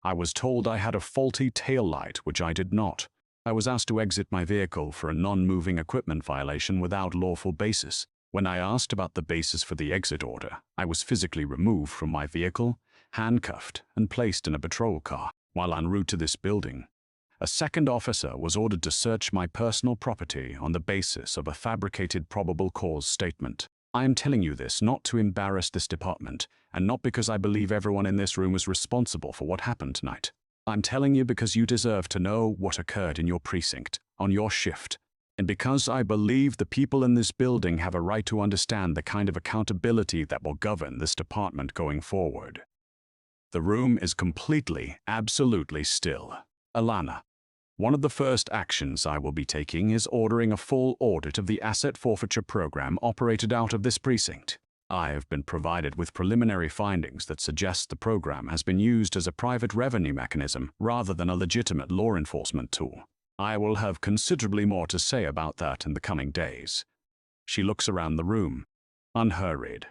I was told I had a faulty tail light, which I did not. I was asked to exit my vehicle for a non-moving equipment violation without lawful basis. When I asked about the basis for the exit order, I was physically removed from my vehicle, handcuffed, and placed in a patrol car. While en route to this building, a second officer was ordered to search my personal property on the basis of a fabricated probable cause statement. I am telling you this not to embarrass this department, and not because I believe everyone in this room is responsible for what happened tonight. I'm telling you because you deserve to know what occurred in your precinct, on your shift, and because I believe the people in this building have a right to understand the kind of accountability that will govern this department going forward. The room is completely, absolutely still. Alana, one of the first actions I will be taking is ordering a full audit of the asset forfeiture program operated out of this precinct. I have been provided with preliminary findings that suggest the program has been used as a private revenue mechanism rather than a legitimate law enforcement tool. I will have considerably more to say about that in the coming days. She looks around the room, unhurried,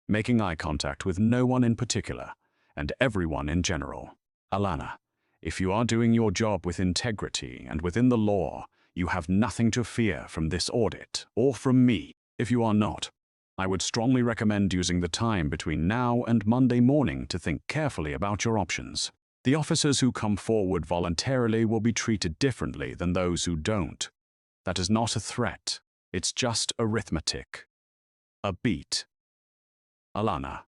making eye contact with no one in particular, and everyone in general. Alana, if you are doing your job with integrity and within the law, you have nothing to fear from this audit or from me. If you are not, I would strongly recommend using the time between now and Monday morning to think carefully about your options. The officers who come forward voluntarily will be treated differently than those who don't. That is not a threat. It's just arithmetic. A beat. Alana,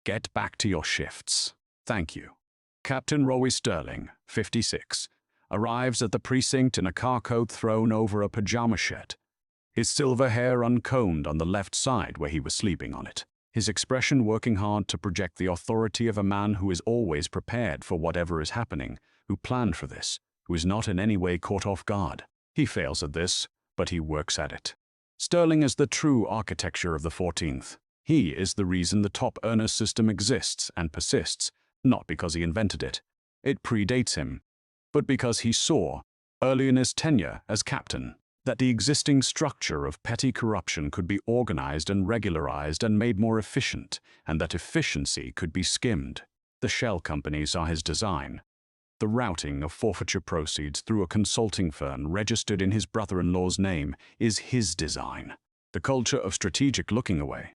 get back to your shifts. Thank you. Captain Roy Sterling, 56, arrives at the precinct in a car coat thrown over a pajama shirt, his silver hair uncombed on the left side where he was sleeping on it, his expression working hard to project the authority of a man who is always prepared for whatever is happening, who planned for this, who is not in any way caught off guard. He fails at this, but he works at it. Sterling is the true architecture of the 14th. He is the reason the top earner system exists and persists, not because he invented it. It predates him, but because he saw, early in his tenure as captain, that the existing structure of petty corruption could be organized and regularized and made more efficient, and that efficiency could be skimmed. The shell companies are his design. The routing of forfeiture proceeds through a consulting firm registered in his brother-in-law's name is his design. The culture of strategic looking away.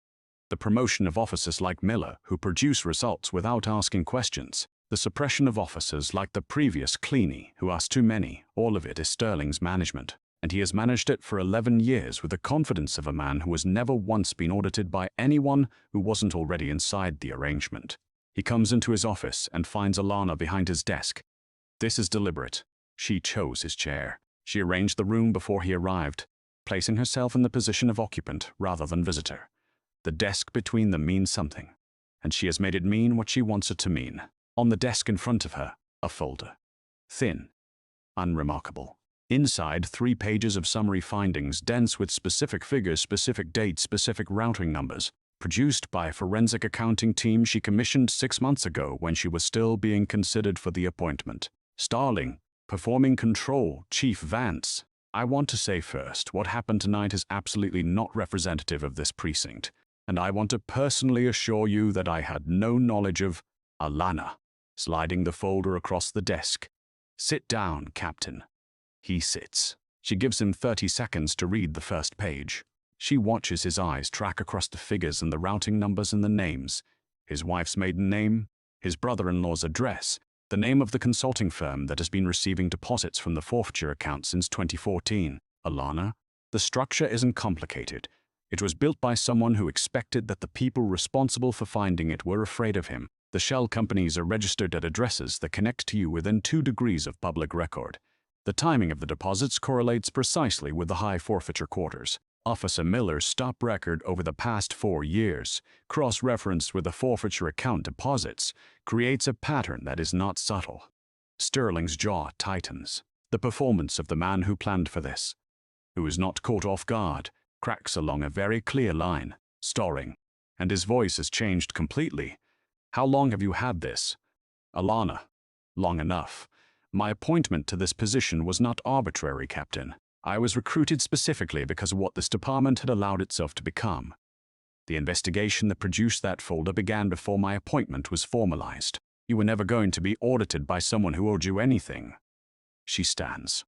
The promotion of officers like Miller who produce results without asking questions. The suppression of officers like the previous Cleaney who asked too many. All of it is Sterling's management. And he has managed it for 11 years with the confidence of a man who has never once been audited by anyone who wasn't already inside the arrangement. He comes into his office and finds Alana behind his desk. This is deliberate. She chose his chair. She arranged the room before he arrived, placing herself in the position of occupant rather than visitor. The desk between them means something, and she has made it mean what she wants it to mean. On the desk in front of her, a folder. Thin. Unremarkable. Inside, 3 pages of summary findings, dense with specific figures, specific dates, specific routing numbers. Produced by a forensic accounting team she commissioned 6 months ago when she was still being considered for the appointment. Starling, performing control, Chief Vance. I want to say first, what happened tonight is absolutely not representative of this precinct, and I want to personally assure you that I had no knowledge of Alana. Sliding the folder across the desk. Sit down, Captain. He sits. She gives him 30 seconds to read the first page. She watches his eyes track across the figures and the routing numbers and the names. His wife's maiden name, his brother-in-law's address, the name of the consulting firm that has been receiving deposits from the forfeiture account since 2014. Alana, the structure isn't complicated. It was built by someone who expected that the people responsible for finding it were afraid of him. The shell companies are registered at addresses that connect to you within 2 degrees of public record. The timing of the deposits correlates precisely with the high forfeiture quarters. Officer Miller's stop record over the past 4 years, cross-referenced with the forfeiture account deposits, creates a pattern that is not subtle. Sterling's jaw tightens. The performance of the man who planned for this, who is not caught off guard, cracks along a very clear line, starring, and his voice has changed completely. How long have you had this? Alana. Long enough. My appointment to this position was not arbitrary, Captain. I was recruited specifically because of what this department had allowed itself to become. The investigation that produced that folder began before my appointment was formalized. You were never going to be audited by someone who owed you anything. She stands.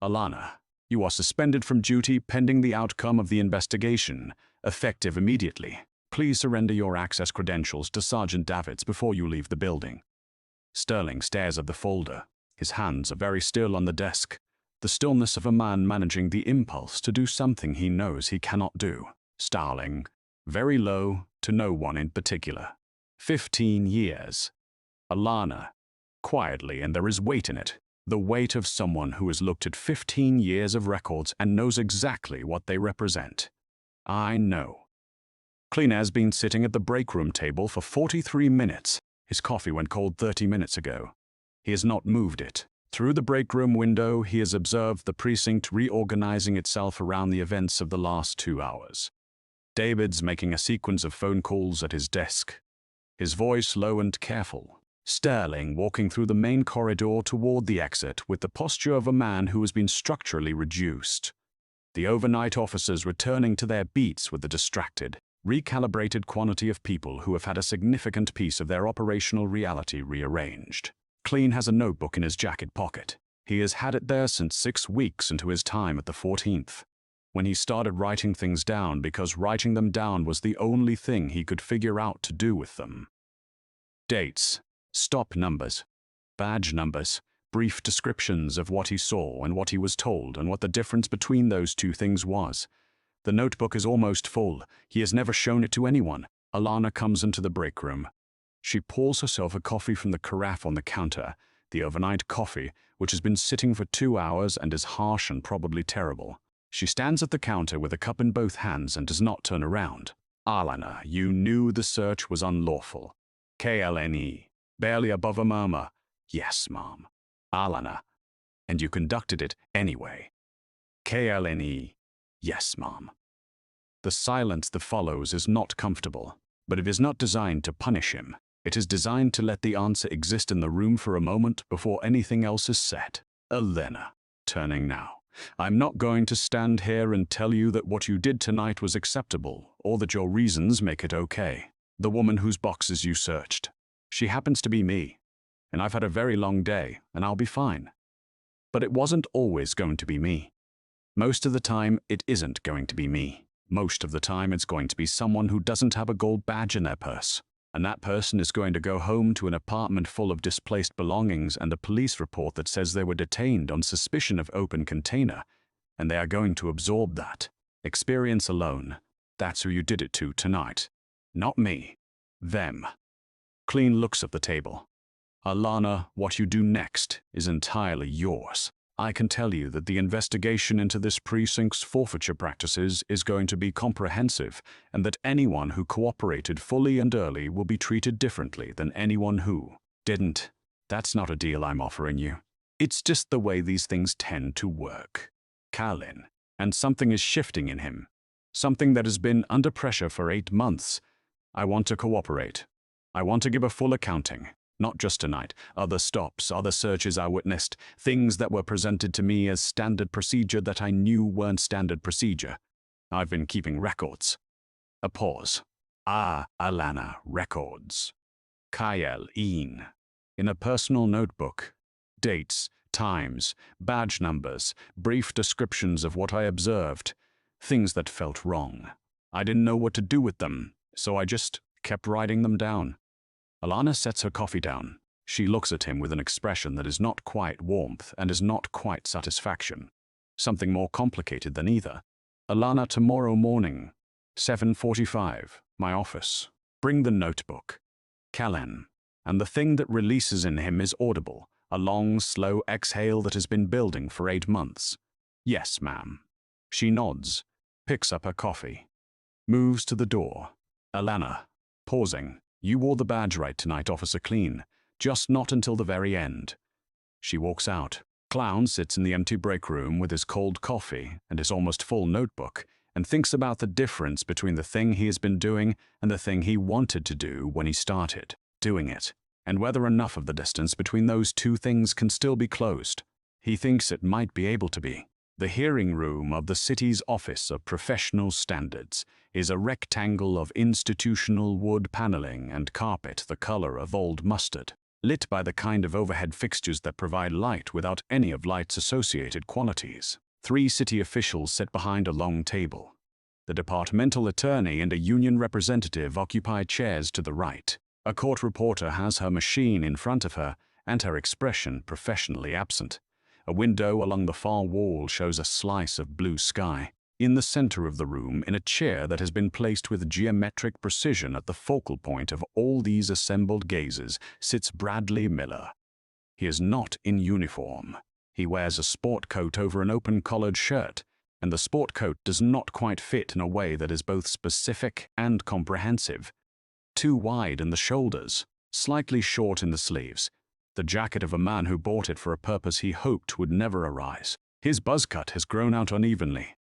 Alana, you are suspended from duty pending the outcome of the investigation, effective immediately. Please surrender your access credentials to Sergeant Davids before you leave the building. Sterling stares at the folder. His hands are very still on the desk, the stillness of a man managing the impulse to do something he knows he cannot do. Starling, very low, to no one in particular. 15 years. Alana, quietly, and there is weight in it. The weight of someone who has looked at 15 years of records and knows exactly what they represent. I know. Clean has been sitting at the break room table for 43 minutes. His coffee went cold 30 minutes ago. He has not moved it. Through the break room window, he has observed the precinct reorganizing itself around the events of the last 2 hours. David's making a sequence of phone calls at his desk, his voice low and careful. Sterling walking through the main corridor toward the exit with the posture of a man who has been structurally reduced. The overnight officers returning to their beats with the distracted, recalibrated quantity of people who have had a significant piece of their operational reality rearranged. Clean has a notebook in his jacket pocket. He has had it there since 6 weeks into his time at the 14th, when he started writing things down because writing them down was the only thing he could figure out to do with them. Dates, stop numbers, badge numbers, brief descriptions of what he saw and what he was told and what the difference between those two things was. The notebook is almost full. He has never shown it to anyone. Alana comes into the break room. She pours herself a coffee from the carafe on the counter, the overnight coffee, which has been sitting for 2 hours and is harsh and probably terrible. She stands at the counter with a cup in both hands and does not turn around. Alana, you knew the search was unlawful. KLNE, barely above a murmur. Yes, Mom. Alana, and you conducted it anyway. KLNE, yes, Mom. The silence that follows is not comfortable, but it is not designed to punish him. It is designed to let the answer exist in the room for a moment before anything else is said. Alana, turning now. I'm not going to stand here and tell you that what you did tonight was acceptable, or that your reasons make it okay. The woman whose boxes you searched. She happens to be me, and I've had a very long day, and I'll be fine. But it wasn't always going to be me. Most of the time, it isn't going to be me. Most of the time, it's going to be someone who doesn't have a gold badge in their purse. And that person is going to go home to an apartment full of displaced belongings and a police report that says they were detained on suspicion of open container, and they are going to absorb that. Experience alone. That's who you did it to tonight. Not me. Them. Clean looks at the table. Alana, what you do next is entirely yours. I can tell you that the investigation into this precinct's forfeiture practices is going to be comprehensive, and that anyone who cooperated fully and early will be treated differently than anyone who didn't. That's not a deal I'm offering you. It's just the way these things tend to work. Kalin, and something is shifting in him. Something that has been under pressure for 8 months. I want to cooperate. I want to give a full accounting. Not just tonight, other stops, other searches I witnessed, things that were presented to me as standard procedure that I knew weren't standard procedure. I've been keeping records. A pause. Alana, records. Kyle, in a personal notebook. Dates, times, badge numbers, brief descriptions of what I observed. Things that felt wrong. I didn't know what to do with them, so I just kept writing them down. Alana sets her coffee down. She looks at him with an expression that is not quite warmth and is not quite satisfaction. Something more complicated than either. Alana, tomorrow morning, 7:45, my office. Bring the notebook. Kalin. And the thing that releases in him is audible, a long, slow exhale that has been building for 8 months. Yes, ma'am. She nods, picks up her coffee, moves to the door. Alana, pausing. You wore the badge right tonight, Officer Clean, just not until the very end. She walks out. Clown sits in the empty break room with his cold coffee and his almost full notebook and thinks about the difference between the thing he has been doing and the thing he wanted to do when he started doing it, and whether enough of the distance between those two things can still be closed. He thinks it might be able to be. The hearing room of the city's Office of Professional Standards is a rectangle of institutional wood paneling and carpet the color of old mustard, lit by the kind of overhead fixtures that provide light without any of light's associated qualities. 3 city officials sit behind a long table. The departmental attorney and a union representative occupy chairs to the right. A court reporter has her machine in front of her and her expression professionally absent. A window along the far wall shows a slice of blue sky. In the center of the room, in a chair that has been placed with geometric precision at the focal point of all these assembled gazes, sits Bradley Miller. He is not in uniform. He wears a sport coat over an open-collared shirt, and the sport coat does not quite fit in a way that is both specific and comprehensive. Too wide in the shoulders, slightly short in the sleeves. The jacket of a man who bought it for a purpose he hoped would never arise. His buzz cut has grown out unevenly.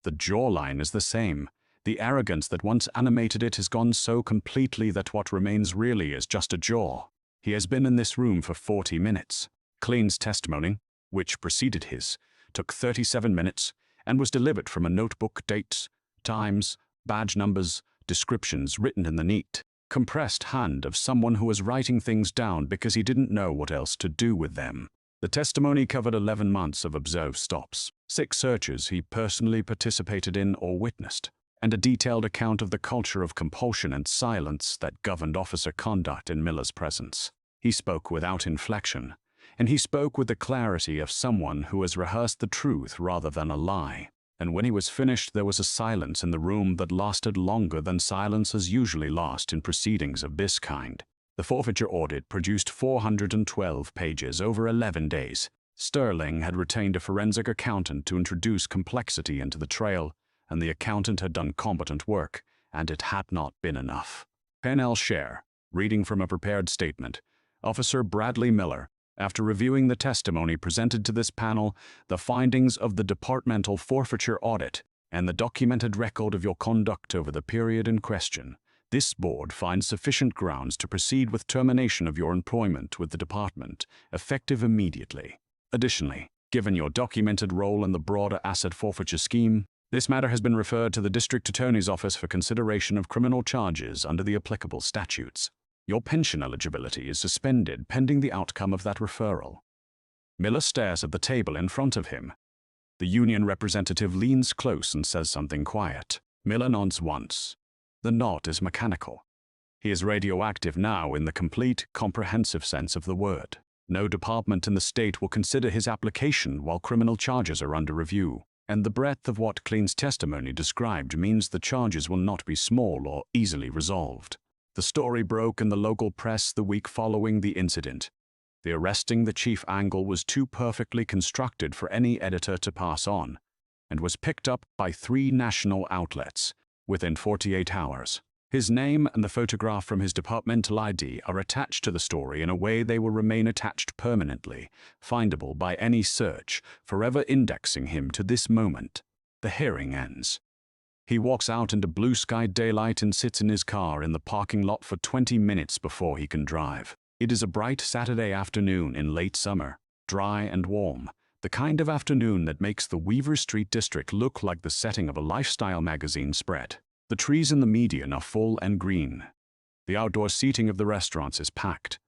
The jawline is the same. The arrogance that once animated it has gone so completely that what remains really is just a jaw. He has been in this room for 40 minutes. Clean's testimony, which preceded his, took 37 minutes and was delivered from a notebook, dates, times, badge numbers, descriptions written in the neat, compressed hand of someone who was writing things down because he didn't know what else to do with them. The testimony covered 11 months of observed stops, 6 searches he personally participated in or witnessed, and a detailed account of the culture of compulsion and silence that governed officer conduct in Miller's presence. He spoke without inflection, and he spoke with the clarity of someone who has rehearsed the truth rather than a lie. And when he was finished, there was a silence in the room that lasted longer than silences usually last in proceedings of this kind. The forfeiture audit produced 412 pages over 11 days. Sterling had retained a forensic accountant to introduce complexity into the trail, and the accountant had done competent work, and it had not been enough. Pennell Share, reading from a prepared statement. Officer Bradley Miller, after reviewing the testimony presented to this panel, the findings of the departmental forfeiture audit, and the documented record of your conduct over the period in question, this board finds sufficient grounds to proceed with termination of your employment with the department, effective immediately. Additionally, given your documented role in the broader asset forfeiture scheme, this matter has been referred to the District Attorney's Office for consideration of criminal charges under the applicable statutes. Your pension eligibility is suspended pending the outcome of that referral. Miller stares at the table in front of him. The union representative leans close and says something quiet. Miller nods once. The nod is mechanical. He is radioactive now in the complete, comprehensive sense of the word. No department in the state will consider his application while criminal charges are under review, and the breadth of what Clean's testimony described means the charges will not be small or easily resolved. The story broke in the local press the week following the incident. The arresting the chief angle was too perfectly constructed for any editor to pass on, and was picked up by 3 national outlets within 48 hours. His name and the photograph from his departmental ID are attached to the story in a way they will remain attached permanently, findable by any search, forever indexing him to this moment. The hearing ends. He walks out into blue-sky daylight and sits in his car in the parking lot for 20 minutes before he can drive. It is a bright Saturday afternoon in late summer, dry and warm, the kind of afternoon that makes the Weaver Street district look like the setting of a lifestyle magazine spread. The trees in the median are full and green. The outdoor seating of the restaurants is packed.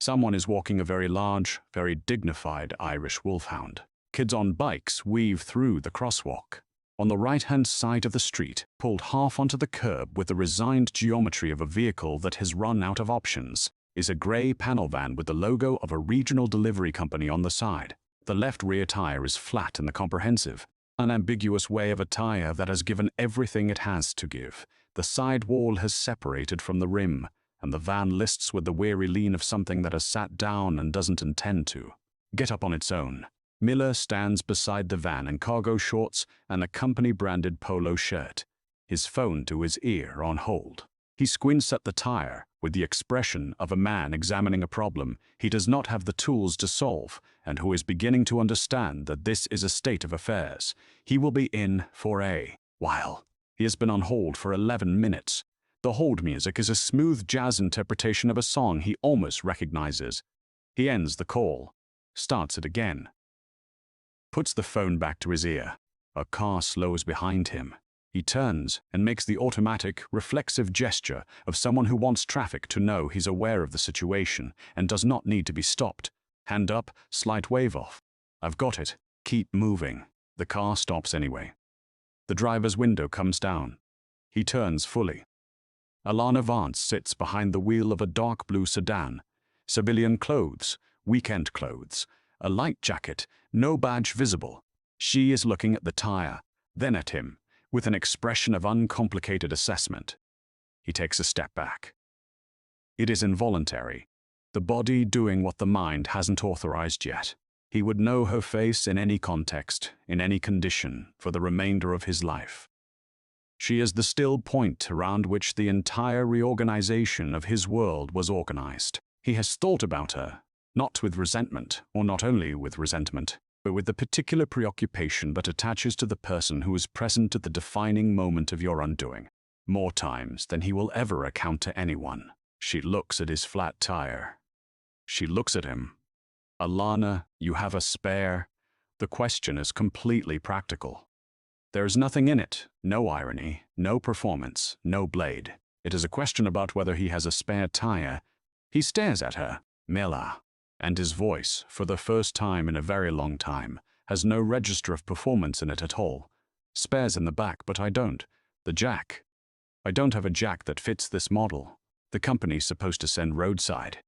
Someone is walking a very large, very dignified Irish wolfhound. Kids on bikes weave through the crosswalk. On the right-hand side of the street, pulled half onto the curb with the resigned geometry of a vehicle that has run out of options, is a grey panel van with the logo of a regional delivery company on the side. The left rear tire is flat in the comprehensive, unambiguous way of a tire that has given everything it has to give. The side wall has separated from the rim, and the van lists with the weary lean of something that has sat down and doesn't intend to get up on its own. Miller stands beside the van in cargo shorts and a company-branded polo shirt, his phone to his ear on hold. He squints at the tire, with the expression of a man examining a problem he does not have the tools to solve, and who is beginning to understand that this is a state of affairs. He will be in for a while. He has been on hold for 11 minutes. The hold music is a smooth jazz interpretation of a song he almost recognizes. He ends the call, starts it again, puts the phone back to his ear. A car slows behind him. He turns and makes the automatic, reflexive gesture of someone who wants traffic to know he's aware of the situation and does not need to be stopped. Hand up, slight wave off. I've got it. Keep moving. The car stops anyway. The driver's window comes down. He turns fully. Alana Vance sits behind the wheel of a dark blue sedan. Civilian clothes, weekend clothes, a light jacket, no badge visible. She is looking at the tire, then at him, with an expression of uncomplicated assessment. He takes a step back. It is involuntary, the body doing what the mind hasn't authorized yet. He would know her face in any context, in any condition, for the remainder of his life. She is the still point around which the entire reorganization of his world was organized. He has thought about her, not with resentment, or not only with resentment, but with the particular preoccupation that attaches to the person who is present at the defining moment of your undoing, more times than he will ever account to anyone. She looks at his flat tire. She looks at him. Alana, you have a spare? The question is completely practical. There is nothing in it, no irony, no performance, no blade. It is a question about whether he has a spare tire. He stares at her, Mila, and his voice, for the first time in a very long time, has no register of performance in it at all. Spares in the back, but I don't. The jack. I don't have a jack that fits this model. The company's supposed to send roadside.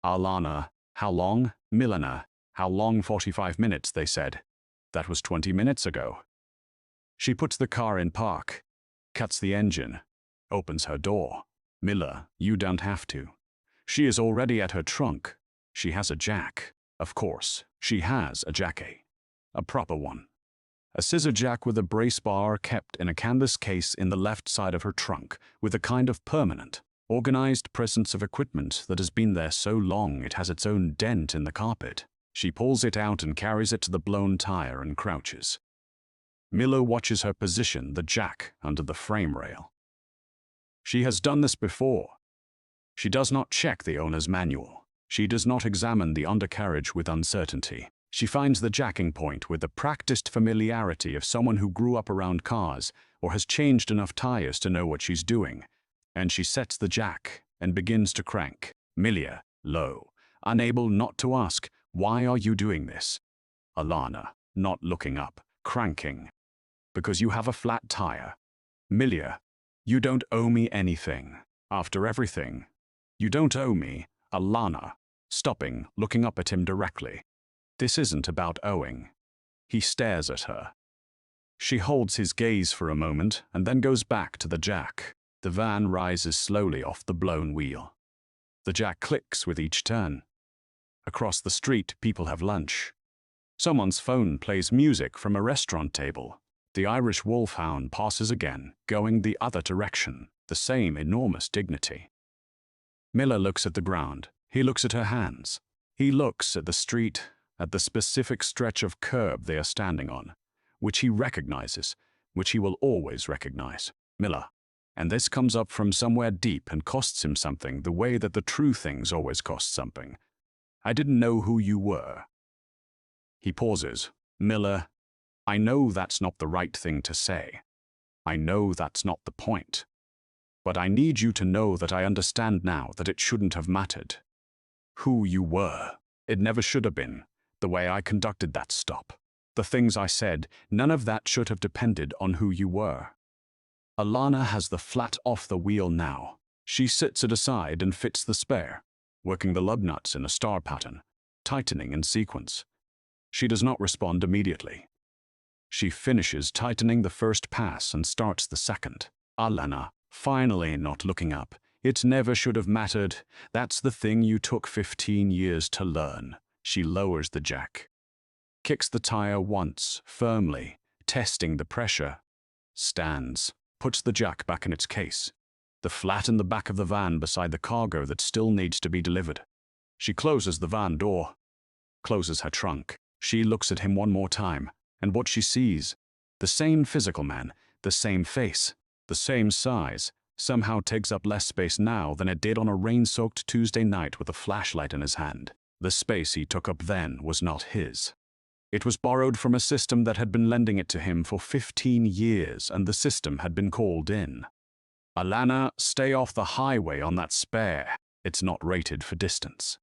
Alana, how long? Milana, how long? 45 minutes, they said. That was 20 minutes ago. She puts the car in park, cuts the engine, opens her door. Miller, you don't have to. She is already at her trunk. She has a jack. Of course, she has a jackie. A proper one. A scissor jack with a brace bar kept in a canvas case in the left side of her trunk, with a kind of permanent, organized presence of equipment that has been there so long it has its own dent in the carpet. She pulls it out and carries it to the blown tire and crouches. Miller watches her position the jack under the frame rail. She has done this before. She does not check the owner's manual. She does not examine the undercarriage with uncertainty. She finds the jacking point with the practiced familiarity of someone who grew up around cars or has changed enough tires to know what she's doing, and she sets the jack and begins to crank. Milia, low, unable not to ask, "Why are you doing this?" Alana, not looking up, cranking. "Because you have a flat tire." Milia, "You don't owe me anything. After everything. You don't owe me." Alana, stopping, looking up at him directly. This isn't about owing. He stares at her. She holds his gaze for a moment and then goes back to the jack. The van rises slowly off the blown wheel. The jack clicks with each turn. Across the street, people have lunch. Someone's phone plays music from a restaurant table. The Irish wolfhound passes again, going the other direction, the same enormous dignity. Miller looks at the ground. He looks at her hands. He looks at the street, at the specific stretch of curb they are standing on, which he recognizes, which he will always recognize. Miller. And this comes up from somewhere deep and costs him something, the way that the true things always cost something. "I didn't know who you were." He pauses. Miller, I know that's not the right thing to say. I know that's not the point. But I need you to know that I understand now that it shouldn't have mattered. Who you were. It never should have been. The way I conducted that stop. The things I said, none of that should have depended on who you were. Alana has the flat off the wheel now. She sits it aside and fits the spare, working the lug nuts in a star pattern, tightening in sequence. She does not respond immediately. She finishes tightening the first pass and starts the second. Alana, finally not looking up. It never should have mattered. That's the thing you took 15 years to learn. She lowers the jack. Kicks the tire once, firmly, testing the pressure. Stands. Puts the jack back in its case. the flat in the back of the van beside the cargo that still needs to be delivered. She closes the van door, closes her trunk. She looks at him one more time, and what she sees, the same physical man, the same face, the same size, somehow takes up less space now than it did on a rain-soaked Tuesday night with a flashlight in his hand. The space he took up then was not his. It was borrowed from a system that had been lending it to him for 15 years, and the system had been called in. Alana, stay off the highway on that spare. It's not rated for distance.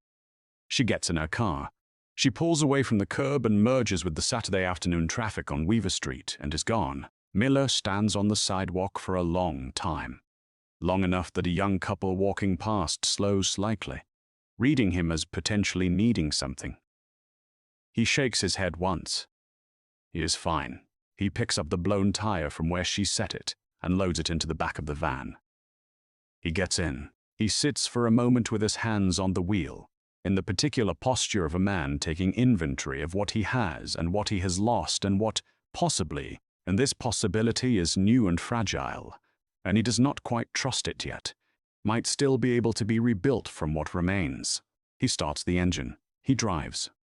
She gets in her car. She pulls away from the curb and merges with the Saturday afternoon traffic on Weaver Street and is gone. Miller stands on the sidewalk for a long time. Long enough that a young couple walking past slows slightly, reading him as potentially needing something. He shakes his head once. He is fine. He picks up the blown tire from where she set it and loads it into the back of the van. He gets in. He sits for a moment with his hands on the wheel, in the particular posture of a man taking inventory of what he has and what he has lost and what, possibly, and this possibility is new and fragile, and he does not quite trust it yet, might still be able to be rebuilt from what remains. He starts the engine. He drives.